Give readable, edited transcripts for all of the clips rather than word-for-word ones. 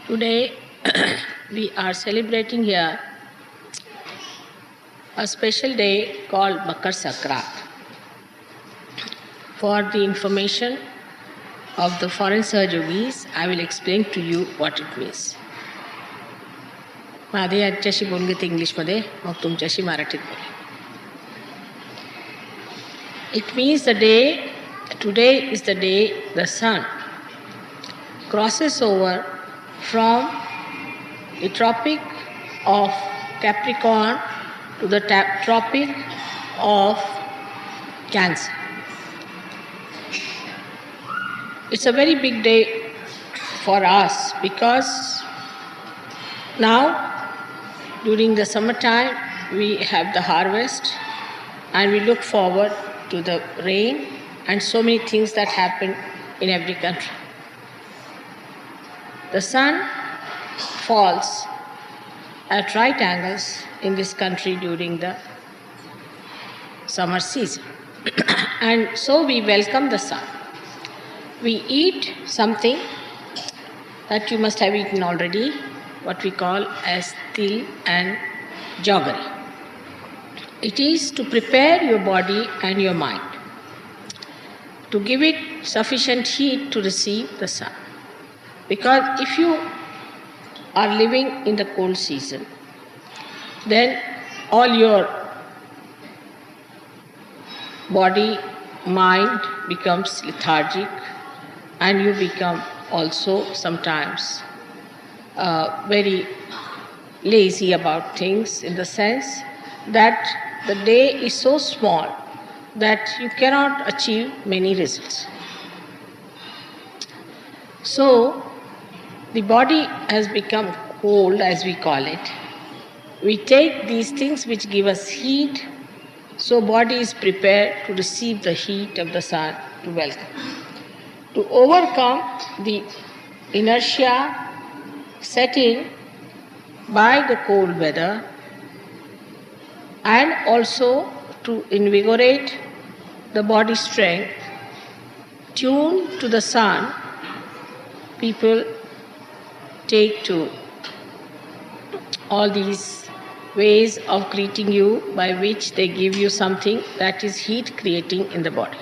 Today we are celebrating here a special day called Makar Sankranti. For the information of the foreign Sahajyogis, I will explain to you what it means. माझे आजच्याशी बोलले ते इंग्लिशमध्ये मग तुमच्याशी मराठीत बोले. It means today is the day the sun crosses over from the Tropic of Capricorn to the Tropic of Cancer. It's a very big day for us because now during the summertime we have the harvest and we look forward to the rain and so many things that happen in every country. The sun falls at right angles in this country during the summer season. And so we welcome the sun. We eat something that you must have eaten already, what we call as til and jaggery. It is to prepare your body and your mind, to give it sufficient heat to receive the sun. Because if you are living in the cold season, then all your body, mind becomes lethargic and you become also sometimes very lazy about things, in the sense that the day is so small that you cannot achieve many results. So the body has become cold, as we call it. We take these things which give us heat, so body is prepared to receive the heat of the sun, to welcome. To overcome the inertia set in by the cold weather, and also to invigorate the body strength, tuned to the sun, people take to all these ways of greeting you by which they give you something that is heat creating in the body.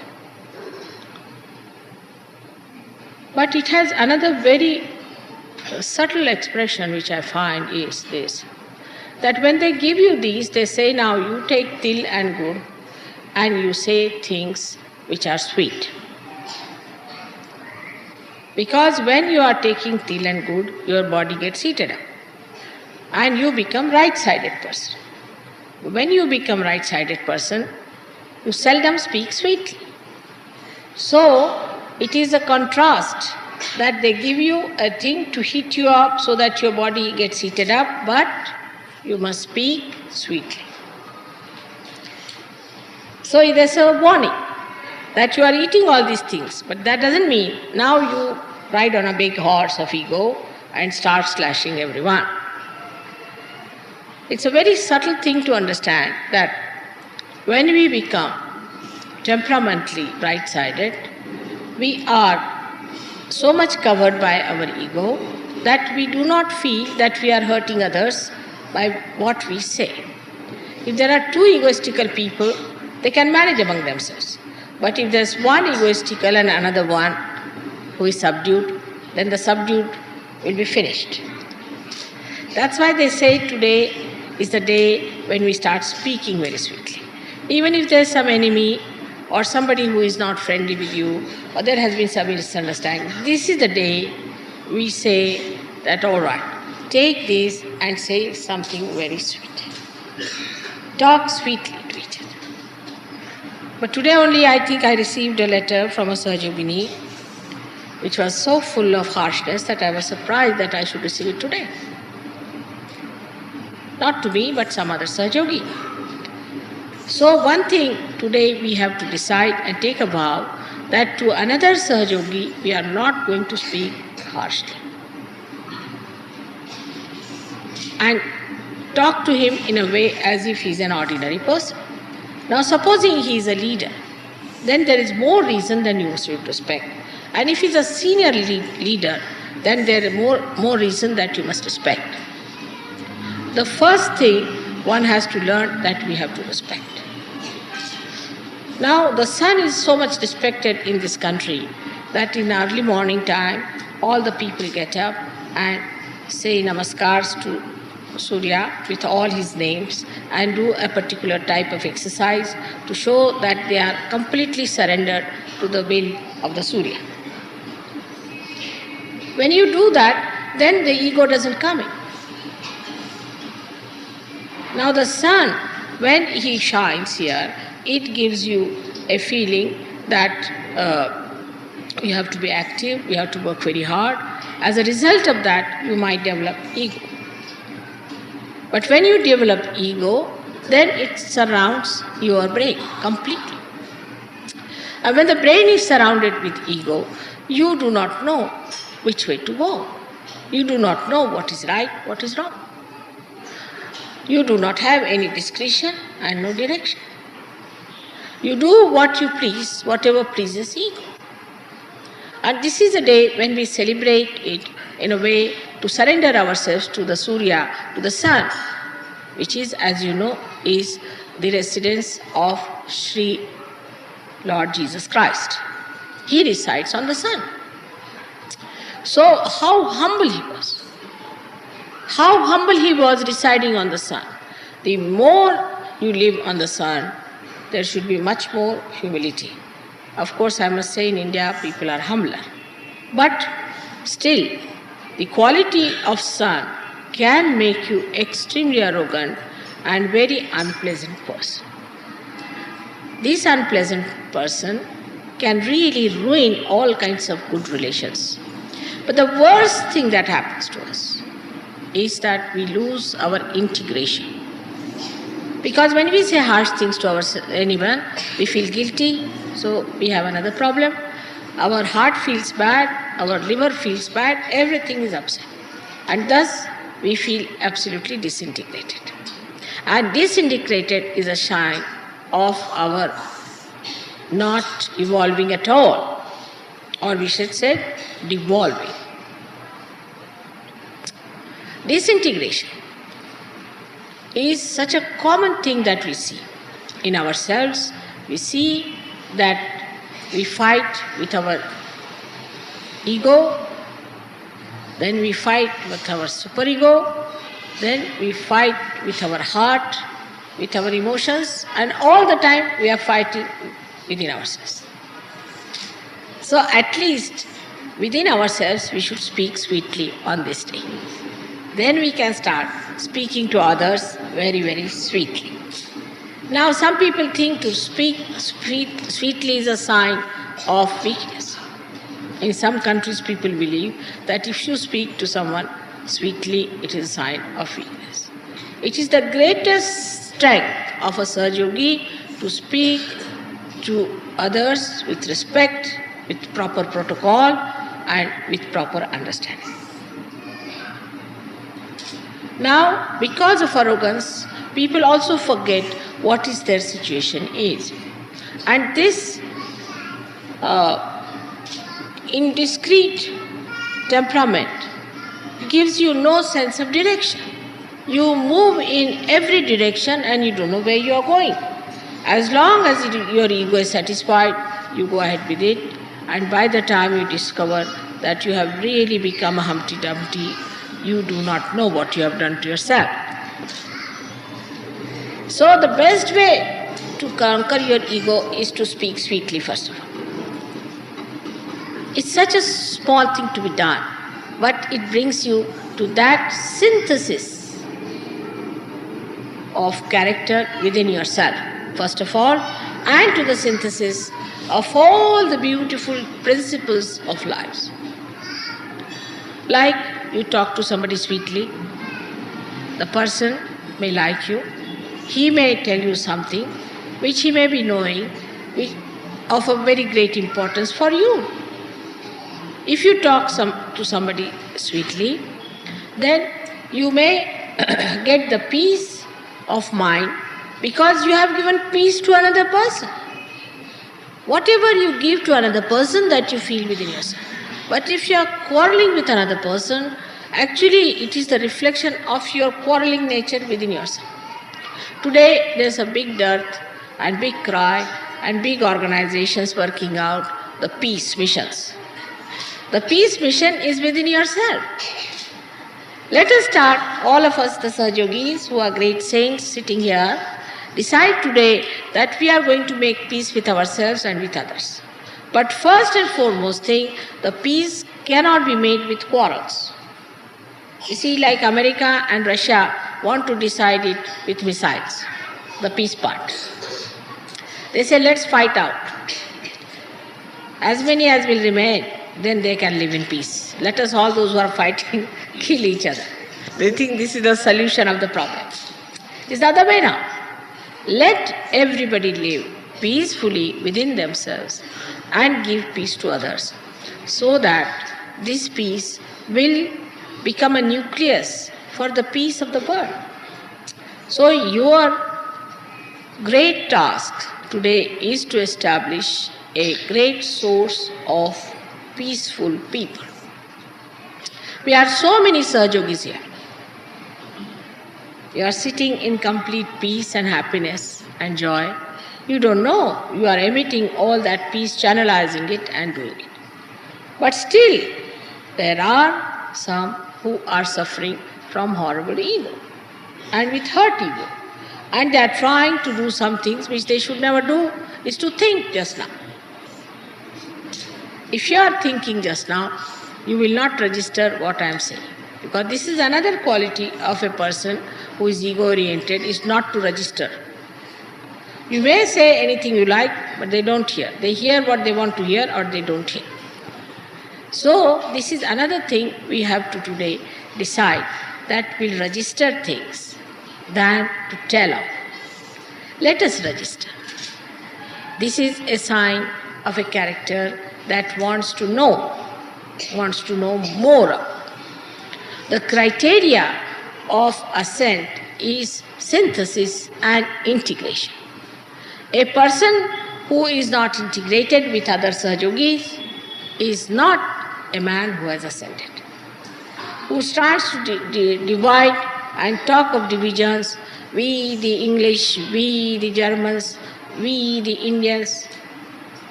But it has another very subtle expression which I find is this, that when they give you these, they say, now you take til and gur and you say things which are sweet. Because when you are taking til and gur, your body gets heated up and you become right-sided person. When you become right-sided person, you seldom speak sweetly. So it is a contrast that they give you a thing to heat you up so that your body gets heated up, but you must speak sweetly. So there's a warning that you are eating all these things, but that doesn't mean now you ride on a big horse of ego and start slashing everyone. It's a very subtle thing to understand that when we become temperamentally right-sided, we are so much covered by our ego that we do not feel that we are hurting others by what we say. If there are two egoistical people, they can manage among themselves. But if there's one egoistical and another one who is subdued, then the subdued will be finished. That's why they say today is the day when we start speaking very sweetly. Even if there's some enemy or somebody who is not friendly with you, or there has been some misunderstanding, this is the day we say that, all right, take this and say something very sweet. Talk sweetly to each other. But today only I think I received a letter from a Sahajyogini which was so full of harshness that I was surprised that I should receive it today. Not to me, but some other Sahajayogi. So one thing today we have to decide and take a vow that to another Sahajayogi we are not going to speak harshly. And talk to him in a way as if he is an ordinary person. Now supposing he is a leader, then there is more reason than you should respect. And if he is a senior leader, then there is more reason that you must respect. The first thing one has to learn that we have to respect. Now the sun is so much respected in this country that in early morning time all the people get up and say namaskars to Surya with all his names and do a particular type of exercise to show that they are completely surrendered to the will of the Surya. When you do that, then the ego doesn't come in. Now the sun, when he shines here, it gives you a feeling that you have to be active, you have to work very hard. As a result of that, you might develop ego. But when you develop ego, then it surrounds your brain completely. And when the brain is surrounded with ego, you do not know which way to go. You do not know what is right, what is wrong. You do not have any discretion and no direction. You do what you please, whatever pleases ego. And this is a day when we celebrate it in a way to surrender ourselves to the Surya, to the sun, which is, as you know, is the residence of Sri Lord Jesus Christ. He resides on the sun. So how humble he was. How humble he was residing on the sun. The more you live on the sun, there should be much more humility. Of course, I must say in India, people are humbler. But still, the quality of sun can make you extremely arrogant and very unpleasant person. This unpleasant person can really ruin all kinds of good relations. But the worst thing that happens to us is that we lose our integration. Because when we say harsh things to anyone, we feel guilty, so we have another problem. Our heart feels bad, our liver feels bad, everything is upset. And thus, we feel absolutely disintegrated. And disintegrated is a sign of our not evolving at all, or we should say devolving. Disintegration is such a common thing that we see in ourselves. We see that we fight with our ego, then we fight with our superego, then we fight with our heart, with our emotions, and all the time we are fighting within ourselves. So at least within ourselves we should speak sweetly on this day. Then we can start speaking to others very, very sweetly. Now some people think to speak sweetly is a sign of weakness. In some countries people believe that if you speak to someone sweetly, it is a sign of weakness. It is the greatest strength of a SahajaYogi to speak to others with respect, with proper protocol and with proper understanding. Now, because of arrogance, people also forget what is their situation is. And this indiscreet temperament gives you no sense of direction. You move in every direction and you don't know where you are going. As long as your ego is satisfied, you go ahead with it, and by the time you discover that you have really become a Humpty Dumpty, you do not know what you have done to yourself. So the best way to conquer your ego is to speak sweetly first of all. It's such a small thing to be done, but it brings you to that synthesis of character within yourself, first of all, and to the synthesis of all the beautiful principles of life. Like you talk to somebody sweetly, the person may like you, he may tell you something which he may be knowing of a very great importance for you. If you talk to somebody sweetly, then you may get the peace of mind because you have given peace to another person. Whatever you give to another person, that you feel within yourself. But if you are quarreling with another person, actually it is the reflection of your quarreling nature within yourself. Today there is a big dearth and big cry and big organizations working out the peace missions. The peace mission is within yourself. Let us start, all of us, the Sahajogis who are great saints sitting here, decide today that we are going to make peace with ourselves and with others. But first and foremost thing, the peace cannot be made with quarrels. You see, like America and Russia want to decide it with missiles, the peace part. They say, let's fight out. As many as will remain, then they can live in peace. Let us, all those who are fighting, kill each other. They think this is the solution of the problem. It's the other way now. Let everybody live peacefully within themselves and give peace to others, so that this peace will become a nucleus for the peace of the world. So your great task today is to establish a great source of peaceful people. We are so many Sahajogis here. You are sitting in complete peace and happiness and joy. You don't know. You are emitting all that peace, channelizing it and doing it. But still, there are some who are suffering from horrible ego and with hurt ego. And they are trying to do some things which they should never do, is to think just now. If you are thinking just now, you will not register what I am saying. Because this is another quality of a person who is ego-oriented, is not to register. You may say anything you like, but they don't hear. They hear what they want to hear or they don't hear. So, this is another thing we have to today decide, that we'll register things than to tell out. Let us register. This is a sign of a character that wants to know more. The criteria of assent is synthesis and integration. A person who is not integrated with other Sahajogis is not a man who has ascended. Who starts to divide and talk of divisions, we the English, we the Germans, we the Indians,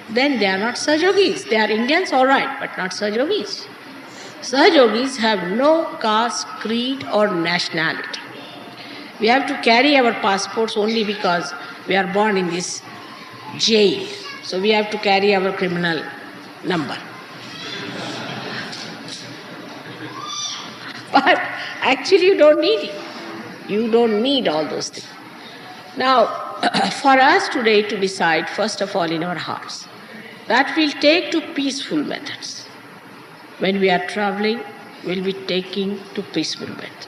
then they are not Sahajogis. They are Indians, all right, but not Sahajogis. Sahajogis have no caste, creed or nationality. We have to carry our passports only because we are born in this jail. So we have to carry our criminal number. But actually you don't need it. You don't need all those things. Now, for us today to decide, first of all in our hearts, that we'll take to peaceful methods. When we are traveling, we'll be taking to peaceful methods.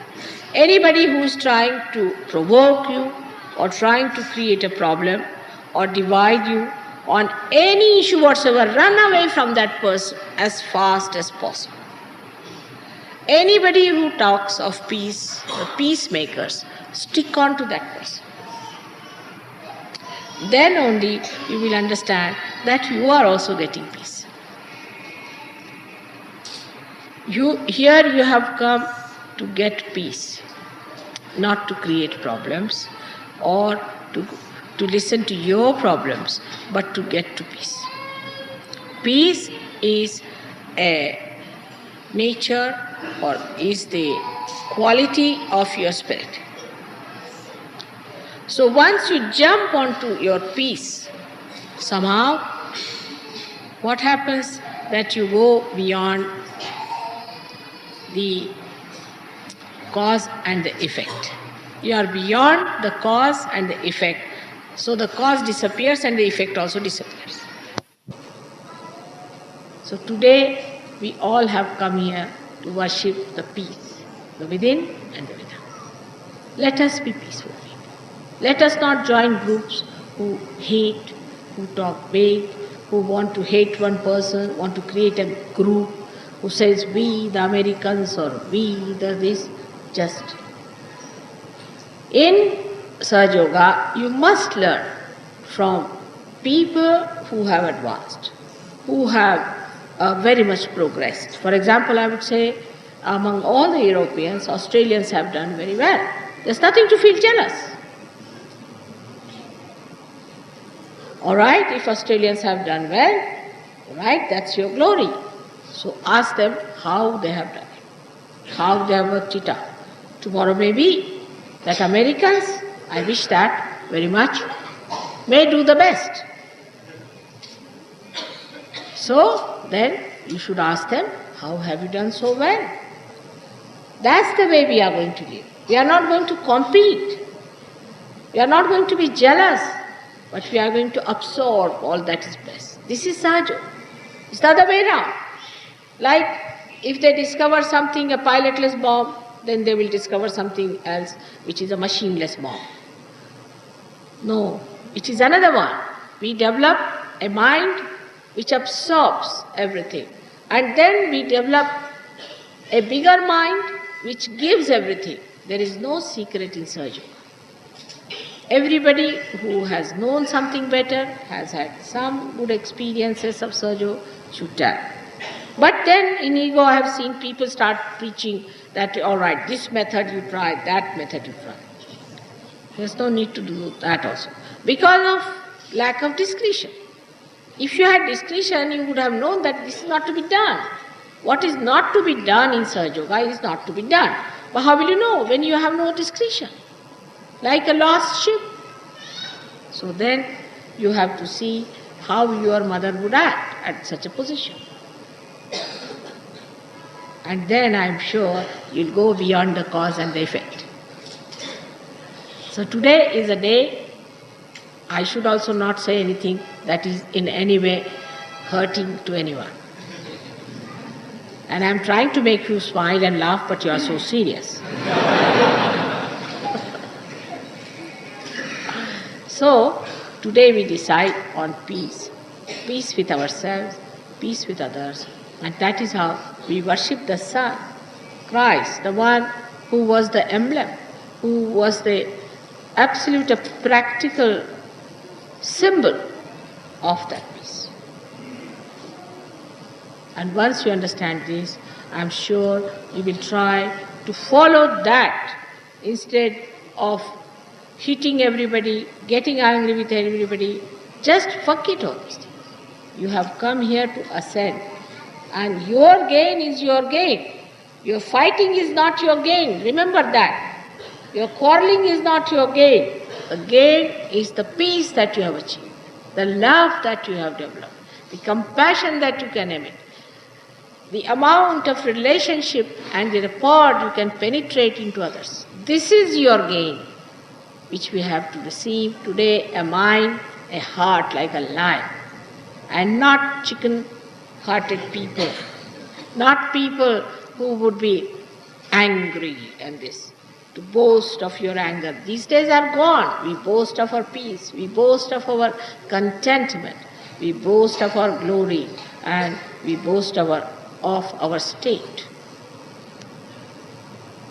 Anybody who is trying to provoke you or trying to create a problem or divide you on any issue whatsoever, run away from that person as fast as possible. Anybody who talks of peace, the peacemakers, stick on to that person. Then only you will understand that you are also getting peace. Here you have come to get peace, not to create problems or to listen to your problems, but to get to peace. Peace is a nature or is the quality of your spirit. So once you jump onto your peace, somehow what happens that you go beyond the cause and the effect. You are beyond the cause and the effect. So the cause disappears and the effect also disappears. So today we all have come here to worship the peace, the within and the without. Let us be peaceful people. Let us not join groups who hate, who talk big, who want to hate one person, want to create a group who says we the Americans or we the this. Just in SahajaYoga, you must learn from people who have advanced, who have very much progressed. For example, I would say among all the Europeans, Australians have done very well. There's nothing to feel jealous. All right, if Australians have done well, all right, that's your glory. So ask them how they have done it, how they have worked it out. Tomorrow maybe that Americans, I wish that very much, may do the best. So then you should ask them, how have you done so well? That's the way we are going to live. We are not going to compete. We are not going to be jealous, but we are going to absorb all that is best. This is Sahaja. It's the other way around. Like if they discover something, a pilotless bomb, then they will discover something else which is a machineless bomb. No, it is another one. We develop a mind which absorbs everything. And then we develop a bigger mind which gives everything. There is no secret in Sahaja. Everybody who has known something better, has had some good experiences of Sahaja, should tell. But then in ego I have seen people start preaching that, all right, this method you try, that method you try. There's no need to do that also. Because of lack of discretion. If you had discretion, you would have known that this is not to be done. What is not to be done in SahajaYoga is not to be done. But how will you know when you have no discretion? Like a lost sheep. So then you have to see how your mother would act at such a position. And then I am sure you'll go beyond the cause and the effect. So today is a day, I should also not say anything that is in any way hurting to anyone. And I'm trying to make you smile and laugh, but you are so serious. So, today we decide on peace. Peace with ourselves, peace with others. And that is how we worship the Son, Christ, the one who was the emblem, who was the absolute practical symbol of that peace. And once you understand this, I'm sure you will try to follow that instead of hitting everybody, getting angry with everybody. Just forget all these things. You have come here to ascend, and your gain is your gain. Your fighting is not your gain. Remember that. Your quarreling is not your gain. The gain is the peace that you have achieved, the love that you have developed, the compassion that you can emit, the amount of relationship and the rapport you can penetrate into others. This is your gain, which we have to receive today, a mind, a heart like a lion, and not chicken-hearted people, not people who would be angry and this, to boast of your anger. These days are gone. We boast of our peace, we boast of our contentment, we boast of our glory, and we boast of our state.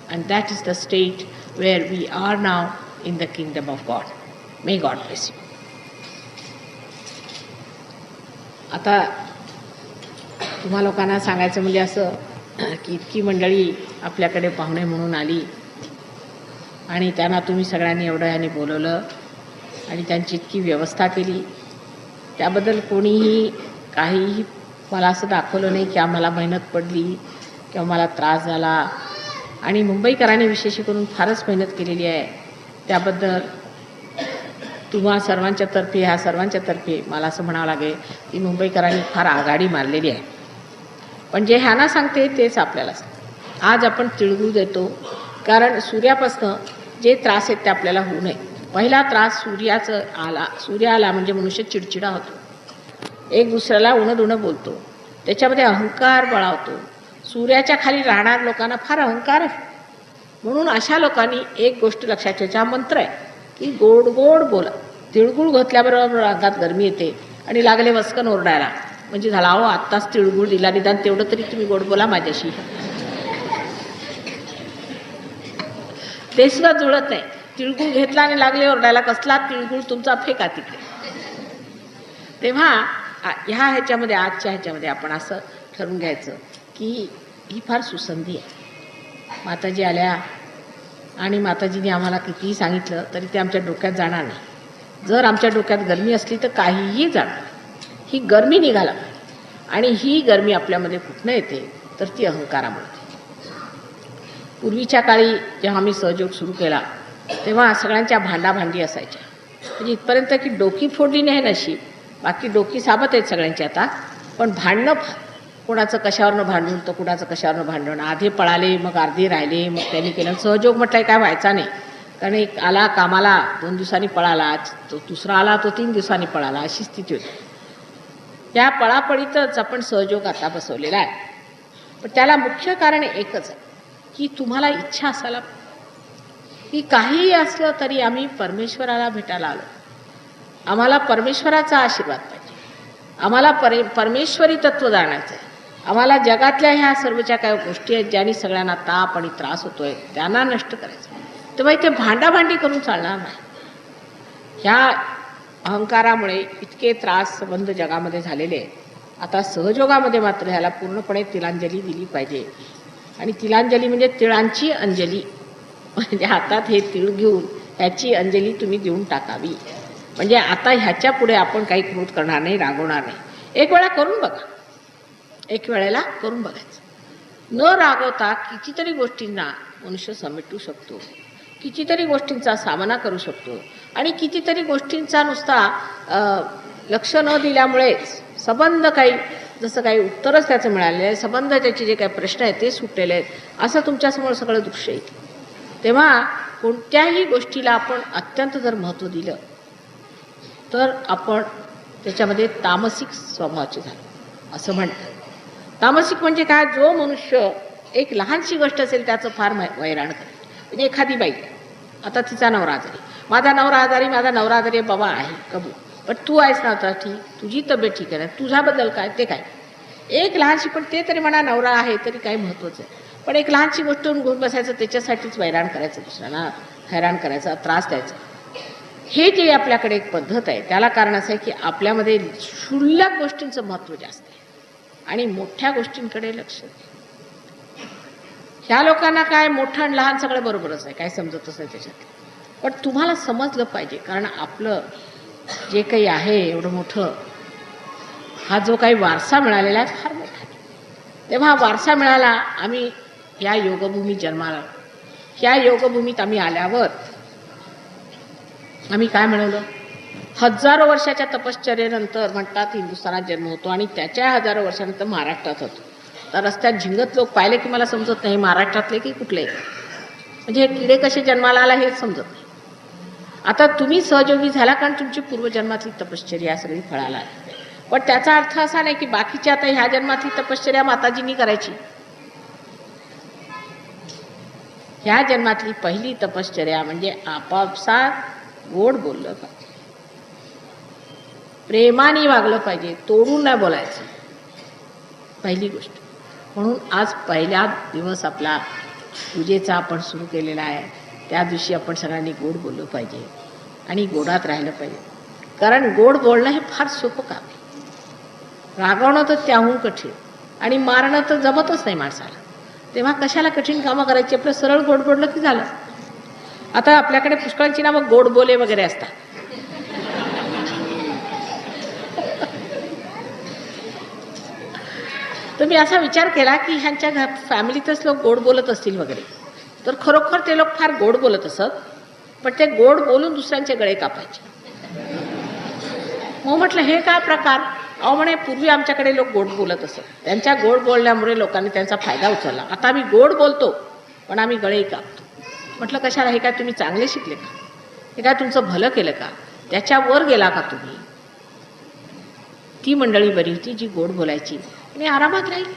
And that is the state where we are now in the kingdom of God. May God bless you. आता तुम्हा लोकांना सांगायचं म्हणजे असं की इतकी मंडळी आपल्याकडे पाहुणे म्हणून आली आणि त्यांना तुम्ही सगळ्यांनी एवढं ह्याने बोलवलं आणि त्यांची इतकी व्यवस्था केली, त्याबद्दल कोणीही काहीही मला असं दाखवलं नाही की आम्हाला मेहनत पडली किंवा मला त्रास झाला. आणि मुंबईकरांनी विशेष करून फारच मेहनत केलेली आहे. त्याबद्दल तुम्हा सर्वांच्या तर्फे, ह्या सर्वांच्या तर्फे मला असं म्हणावं लागेल की मुंबईकरांनी फार आघाडी मारलेली आहे. पण जे ह्यांना सांगते तेच आपल्याला सांगते. आज आपण तिळगुळ देतो कारण सूर्यापासून जे त्रास आहेत ते आपल्याला होऊ नये. पहिला त्रास सूर्य आला म्हणजे मनुष्य चिडचिडा होतो, एक दुसऱ्याला उणं बोलतो, त्याच्यामध्ये अहंकार बळावतो. सूर्याच्या खाली राहणाऱ्या लोकांना फार अहंकार आहे. म्हणून अशा लोकांनी एक गोष्ट लक्षात ठेवायची, हा मंत्र आहे की गोड गोड बोला. तिळगुळ घातल्याबरोबर अंगात गरमी येते आणि लागले वस्कन ओरडायला, म्हणजे झाला अहो आत्ताच तिळगुळ दिला, निदान तेवढं तरी तुम्ही गोड बोला माझ्याशी. ते सुद्धा जुळत नाही. तिळगुळ घेतला आणि लागले ओरडायला, कसला तिळगुळ तुमचा फेका तिकडे. तेव्हा ह्या ह्याच्यामध्ये आजच्या ह्याच्यामध्ये आपण असं ठरवून घ्यायचं की ही फार सुसंधी आहे. माताजी आल्या आणि माताजीने आम्हाला कितीही सांगितलं तरी ते आमच्या डोक्यात जाणार नाही. जर आमच्या डोक्यात गरमी असली तर काहीही जाणार. ही गरमी निघाला आणि ही गरमी आपल्यामध्ये कुठनं येते तर ती अहंकारामुळे. पूर्वीच्या काळी जेव्हा आम्ही सहयोग सुरू केला तेव्हा सगळ्यांच्या भांडाभांडी असायच्या. म्हणजे इथपर्यंत की डोकी फोडली नाही नशी, बाकी डोकी साबत आहेत सगळ्यांची आता. पण भांडणं कोणाचं कशावरनं भांडून तर कुणाचं कशावरनं भांडण. आधी पळाले मग अर्धे राहिले मग त्यांनी केलं. सहयोग म्हटलं काय व्हायचा नाही, कारण एक आला कामाला 2 दिवसांनी पळाला, तो दुसरा आला तो 3 दिवसांनी पळाला, अशी स्थिती होती. त्या पळापळीतच आपण सहयोग आता बसवलेला आहे. पण त्याला मुख्य कारण एकच आहे की तुम्हाला इच्छा असायला की काहीही असलं तरी आम्ही परमेश्वराला भेटायला आलो. आम्हाला परमेश्वराचा आशीर्वाद पाहिजे, आम्हाला परमेश्वरी तत्त्व जाणायचं आहे. आम्हाला जगातल्या ह्या सर्वच्या काही गोष्टी आहेत ज्यांनी सगळ्यांना ताप आणि त्रास होतोय त्यांना नष्ट करायचं. तेव्हा इथे भांडाभांडी करून चालणार नाही. ह्या अहंकारामुळे इतके त्रास संबंध जगामध्ये झालेले आहेत. आता सहयोगामध्ये मात्र ह्याला पूर्णपणे तिलांजली दिली पाहिजे. आणि तिलांजली म्हणजे तिळांची अंजली, म्हणजे हातात हे तीळ घेऊन ह्याची अंजली तुम्ही देऊन टाकावी. म्हणजे आता ह्याच्या पुढे आपण काही कृत करणार नाही, रागवणार नाही. एक वेळा करून बघा, एक वेळेला करून बघायचं. न रागवता कितीतरी गोष्टींना मनुष्य समेटू शकतो, कितीतरी गोष्टींचा सामना करू शकतो. आणि कितीतरी गोष्टींचा नुसता लक्ष न दिल्यामुळेच संबंध काही जसं काही उत्तरच त्याचं मिळालेलं आहे, संबंध त्याचे जे काही प्रश्न आहेत ते सुटलेले आहेत, असं तुमच्यासमोर सगळं दृश्य येतं. तेव्हा कोणत्याही गोष्टीला आपण अत्यंत जर महत्त्व दिलं तर आपण त्याच्यामध्ये तामसिक स्वभावाचे झालो असं म्हणतात. तामसिक म्हणजे काय, जो मनुष्य एक लहानशी गोष्ट असेल त्याचं फार वैराण करेल. म्हणजे एखादी बाई आता तिचा नवरा आजारी, माझा नवरा आजारी, माझा नवरा आजारी, बाबा आहे कबूल, पण तू आहेस ना आता ठीक, तुझी तब्येत ठीक आहे ना, तुझ्याबद्दल काय ते काय. एक लहानशी, पण ते तरी म्हणा नवरा आहे तरी काही महत्त्वाचं आहे. पण एक लहानशी गोष्ट घेऊन बसायचं, त्याच्यासाठीच वैराण करायचं, दुसऱ्यांना हैराण करायचा, त्रास द्यायचा. हे जे आपल्याकडे एक पद्धत आहे त्याला कारण असं आहे की आपल्यामध्ये क्षुल्लक गोष्टींचं महत्त्व जास्त आहे आणि मोठ्या गोष्टींकडे लक्ष. ह्या लोकांना काय मोठं आणि लहान सगळं बरोबरच आहे, काय समजतच नाही त्याच्यात. पण तुम्हाला समजलं पाहिजे, कारण आपलं जे काही आहे एवढं मोठं, हा जो काही वारसा मिळालेला आहे फार मोठा आहे. तेव्हा हा वारसा मिळाला, आम्ही या योगभूमीत जन्माला, ह्या योगभूमीत आम्ही आल्यावर आम्ही काय मिळवलं, हजारो वर्षाच्या तपश्चर्येनंतर म्हणतात हिंदुस्थानात जन्म होतो आणि त्याच्या हजारो वर्षानंतर महाराष्ट्रात होतो. तर रस्त्यात झिंगत लोक पाहिले की मला समजत नाही महाराष्ट्रातले की कुठले, म्हणजे हे किडे कसे जन्माला आला हेच समजत नाही. आता तुम्ही सहयोगी झाला कारण तुमची पूर्वजन्मातली तपश्चर्या सगळी फळाला आहे. पण त्याचा अर्थ असा नाही की बाकीची आता ह्या जन्मातली तपश्चर्या माताजींनी करायची. ह्या जन्मातली पहिली तपश्चर्या म्हणजे आपापसात गोड बोललं पाहिजे, प्रेमाने वागलं पाहिजे, तोडून नाही बोलायचं, पहिली गोष्ट. म्हणून आज पहिला दिवस आपला पूजेचा आपण सुरू केलेला आहे. त्या दिवशी आपण सगळ्यांनी गोड बोललं पाहिजे आणि गोडात राहिलं पाहिजे. कारण गोड बोलणं हे फार सोपं काम आहे. रागवणं तर त्याहून कठीण आणि मारणं तर जमतच नाही माणसाला. तेव्हा कशाला कठीण कामं करायची, आपलं सरळ गोड बोललं की झालं. आता आपल्याकडे पुष्कळांची नावं गोड बोले वगैरे असतात. तर मी असा विचार केला की ह्यांच्या फॅमिलीतच लोक गोड बोलत असतील वगैरे, तर खरोखर ते लोक फार गोड बोलत असत, पण ते गोड बोलून दुसऱ्यांचे गळे कापायचे. मग म्हटलं हे काय प्रकार. अहो म्हणे पूर्वी आमच्याकडे लोक गोड बोलत असत, त्यांच्या गोड बोलण्यामुळे लोकांनी त्यांचा फायदा उचलला. आता आम्ही गोड बोलतो पण आम्ही गळेही कापतो. म्हटलं कशाला, हे काय तुम्ही चांगले शिकले का, हे काय तुमचं भलं केलं का, त्याच्यावर गेला का तुम्ही. ती मंडळी बरी होती जी गोड बोलायची आणि आरामात राहिली,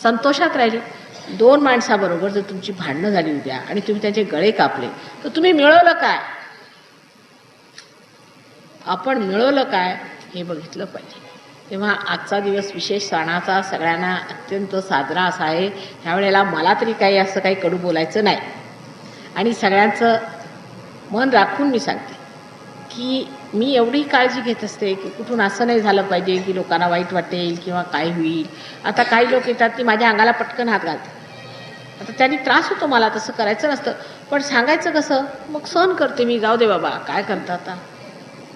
संतोषात राहिली. 2 माणसाबरोबर जर तुमची भांडणं झाली उद्या आणि तुम्ही त्याचे गळे कापले तर तुम्ही मिळवलं काय, आपण मिळवलं काय हे बघितलं पाहिजे. तेव्हा आजचा दिवस विशेष सणाचा सगळ्यांना अत्यंत साजरा असा आहे. ह्यावेळेला मला तरी काही असं काही कडू बोलायचं नाही आणि सगळ्यांचं मन राखून मी सांगते की मी एवढी काळजी घेत असते की कुठून असं नाही झालं पाहिजे की लोकांना वाईट वाटेल किंवा काय होईल. आता काही लोक येतात ती माझ्या अंगाला पटकन हात घालतात. आता त्यांनी त्रास होतो, मला तसं करायचं नसतं, पण सांगायचं कसं, मग सहन करते मी, जाऊ दे बाबा काय करता आता,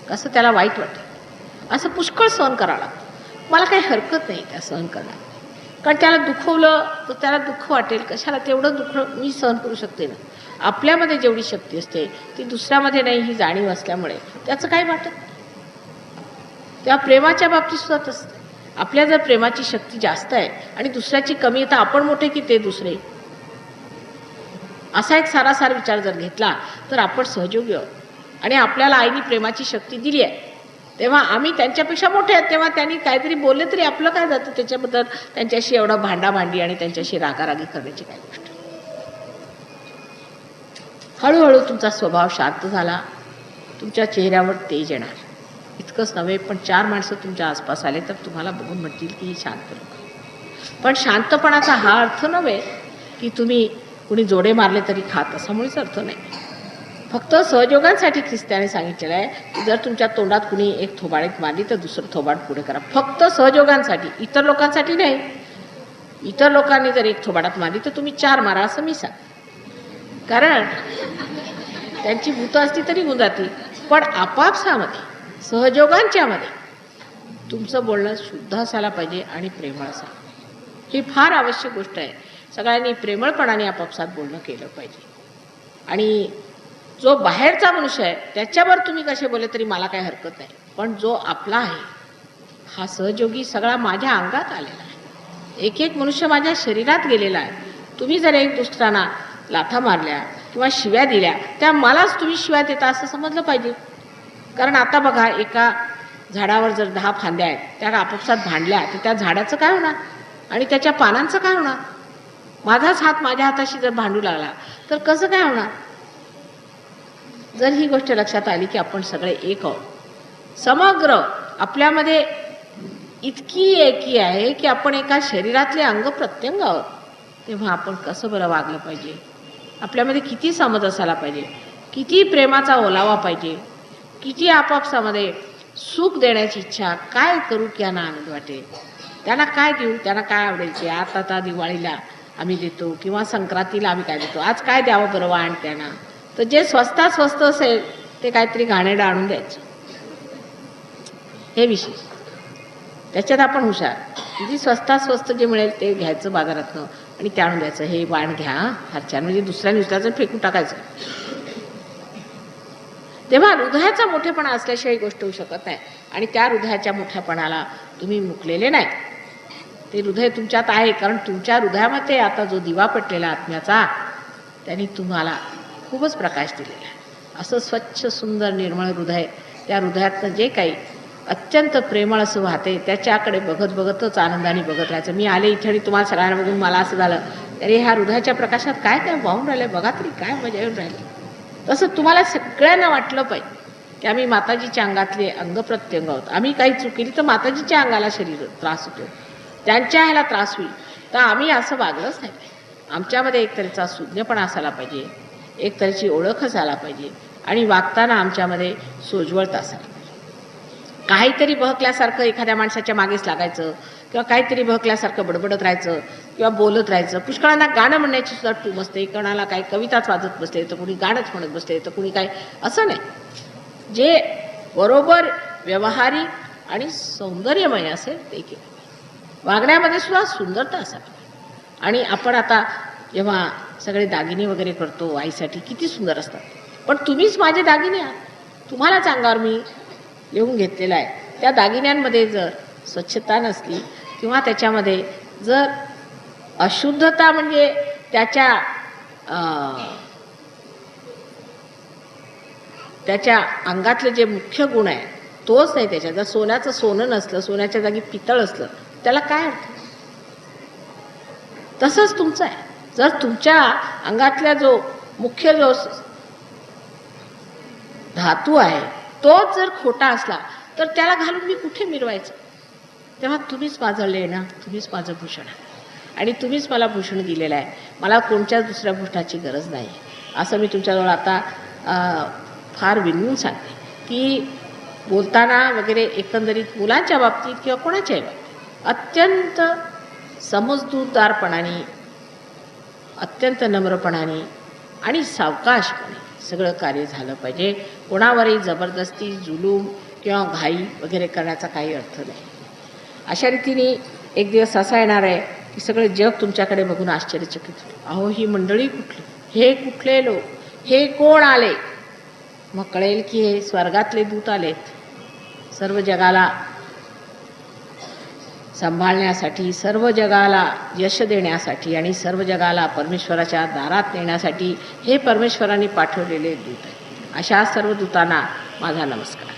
कसं त्याला वाईट वाटेल असं पुष्कळ सहन करावं लागतं. मला काही हरकत नाही त्या सहन करण्यात, कारण त्याला दुखवलं तर त्याला दुःख वाटेल, कशाला तेवढं दुःख मी सहन करू शकते ना. आपल्यामध्ये जेवढी शक्ती असते ती दुसऱ्यामध्ये नाही, ही जाणीव असल्यामुळे त्याचं काही वाटत नाही. त्या प्रेमाच्या बाबतीत सुद्धा असते. आपल्या जर प्रेमाची शक्ती जास्त आहे आणि दुसऱ्याची कमी आहे, तर आपण मोठे की ते दुसरे, असा एक सारासार विचार जर घेतला तर आपण सहजयोगी आहोत. आणि आपल्याला आईने प्रेमाची शक्ती दिली आहे, तेव्हा आम्ही त्यांच्यापेक्षा मोठे आहेत, तेव्हा त्यांनी काहीतरी बोलले तरी आपलं काय जातं त्याच्याबद्दल, त्यांच्याशी एवढं भांडाभांडी आणि त्यांच्याशी रागारागी करण्याची काय गोष्ट. हळूहळू तुमचा स्वभाव शांत झाला, तुमच्या चेहऱ्यावर तेज येणार. इतकंच नव्हे, पण 4 माणसं तुमच्या आसपास आले तर तुम्हाला बघून म्हणतील की शांत लोक. पण शांतपणाचा हा अर्थ नव्हे की तुम्ही कुणी जोडे मारले तरी खात, असा मुळीच अर्थ नाही. फक्त सहयोगांसाठी ख्रिस्त्याने सांगितलेलं आहे की जर तुमच्या तोंडात कुणी एक थोबाडीत मारली तर दुसरं थोबाड पुढे करा. फक्त सहयोगांसाठी, इतर लोकांसाठी नाही. इतर लोकांनी जर एक थोबाडात मारली तर तुम्ही 4 मारा असं मी सांग, कारण त्यांची भूतं असती तरी होऊन जातील. पण आपापसामध्ये, सहयोगांच्यामध्ये तुमचं बोलणं शुद्ध असायला पाहिजे आणि प्रेमळ असायला. ही फार आवश्यक गोष्ट आहे. सगळ्यांनी प्रेमळपणाने आपापसात बोलणं केलं पाहिजे. आणि जो बाहेरचा मनुष्य आहे त्याच्यावर तुम्ही कसे बोलले तरी मला काही हरकत नाही, पण जो आपला आहे हा सहयोगी सगळा माझ्या अंगात आलेला आहे. एक एक मनुष्य माझ्या शरीरात गेलेला आहे. तुम्ही जर एक दुसऱ्यांना लाथा मारल्या किंवा शिव्या दिल्या, त्या मलाच तुम्ही शिव्या देता असं समजलं पाहिजे. कारण आता बघा, एका झाडावर जर 10 फांद्या आहेत, त्या आपापसात भांडल्या तर त्या झाडाचं काय होणार आणि त्याच्या पानांचं काय होणार. माझाच हात माझ्या हाताशी जर भांडू लागला तर कसं काय होणार. जर ही गोष्ट लक्षात आली की आपण सगळे एक आहोत, समग्र आपल्यामध्ये इतकी एकी आहे की आपण एका शरीरातले अंग प्रत्यंग आहोत, तेव्हा आपण कसं बरं वागलं पाहिजे. आपल्यामध्ये किती समज असायला पाहिजे, किती प्रेमाचा ओलावा पाहिजे, किती आपापसामध्ये सुख देण्याची इच्छा, काय करू की यांना आनंद वाटेल, त्यांना काय देऊ, त्यांना काय आवडेल की आता दिवाळीला आम्ही देतो किंवा संक्रांतीला आम्ही काय देतो, आज काय द्यावं बरं वाण त्यांना. तर जे स्वस्तात स्वस्त असेल ते काहीतरी घाणेरडं आणून द्यायचं, हे विशेष. त्याच्यात आपण हुशार. जी स्वस्तात स्वस्त जे मिळेल ते घ्यायचं बाजारातनं आणि ते आणून द्यायचं. हे वाण घ्या हरच्यानं, म्हणजे दुसऱ्याचं फेकून टाकायचं. तेव्हा हृदयाचा मोठेपणा असल्याशिवाय ही गोष्ट होऊ शकत नाही. आणि त्या हृदयाच्या मोठ्यापणाला तुम्ही मुकलेले नाही. ते हृदय तुमच्यात आहे, कारण तुमच्या हृदयामध्ये आता जो दिवा पेटलेला आत्म्याचा, त्यांनी तुम्हाला खूपच प्रकाश दिलेला आहे. असं स्वच्छ सुंदर निर्मळ हृदय, त्या हृदयातनं जे काही अत्यंत प्रेमळ असं वाहते, त्याच्याकडे बघत बघतच आनंदाने बघत राहायचं. मी आले इथे आणि तुम्हाला सगळ्यांना बघून मला असं झालं, अरे ह्या हृदयाच्या प्रकाशात काय काय वाहून राहिलं, बघा तरी काय मजा येऊन राहिली. तसं तुम्हाला सगळ्यांना वाटलं पाहिजे की आम्ही माताजीच्या अंगातले अंग प्रत्यंग आहोत. आम्ही काही चूक केली तर माताजीच्या अंगाला शरीर त्रास होतो, त्यांच्या ह्याला त्रास होईल, तर आम्ही असं वागलंच नाही. आमच्यामध्ये एक तऱ्हेचा सुज्ञपणा असायला पाहिजे, एक तऱ्हेची ओळख असायला पाहिजे आणि वागताना आमच्यामध्ये सोज्वळता असायला पाहिजे. काहीतरी बहकल्यासारखं एखाद्या माणसाच्या मागेच लागायचं किंवा काहीतरी बहकल्यासारखं बडबडत राहायचं किंवा बोलत राहायचं. पुष्कळांना गाणं म्हणण्याची सुद्धा टूम असते, कोणाला काही कविताच वाजत बसते तर कुणी गाणंच म्हणत बसते तर कुणी काय, असं नाही. जे बरोबर व्यवहारिक आणि सौंदर्यमय असेल ते केलं. वागण्यामध्ये सुद्धा सुंदरता असावी. आणि आपण आता जेव्हा सगळे दागिने वगैरे करतो आईसाठी, किती सुंदर असतात, पण तुम्हीच माझे दागिने आहात. तुम्हालाच अंगावर मी लिहून घेतलेलं आहे. त्या दागिन्यांमध्ये जर स्वच्छता नसली किंवा त्याच्यामध्ये जर अशुद्धता, म्हणजे त्याच्या अंगातले जे मुख्य गुण आहे तोच नाही त्याच्यात. जर सोन्याचं सोनं नसलं, सोन्याच्या जागी पितळ असलं, त्याला काय अर्थ. तसंच तुमचं आहे. जर तुमच्या अंगातला जो मुख्य जो धातू आहे तोच जर खोटा असला तर त्याला घालून मी कुठे मिरवायचं. तेव्हा तुम्हीच माझं लेणं, तुम्हीच माझं भूषण आहे आणि तुम्हीच मला भूषण दिलेलं आहे. मला कोणत्याच दुसऱ्या भूषणाची गरज नाही. असं मी तुमच्याजवळ आता फार विनवून सांगते की बोलताना वगैरे एकंदरीत मुलांच्या बाबतीत किंवा कोणाच्याही बाबतीत अत्यंत समजूतदारपणाने, अत्यंत नम्रपणाने आणि सावकाशपणे सगळं कार्य झालं पाहिजे. कोणावरही जबरदस्ती, जुलूम किंवा घाई वगैरे करण्याचा काही अर्थ नाही. अशा रीतीने एक दिवस असा येणार आहे की सगळे जग तुमच्याकडे बघून आश्चर्यचकित होईल. अहो, ही मंडळी कुठली, हे कुठले लोक, हे कोण आले? मग कळेल की हे स्वर्गातले दूत आलेत सर्व जगाला सांभाळण्यासाठी, सर्व जगाला यश देण्यासाठी आणि सर्व जगाला परमेश्वराच्या दारात नेण्यासाठी हे परमेश्वराने पाठवलेले दूत आहेत. अशा सर्व दूतांना माझा नमस्कार.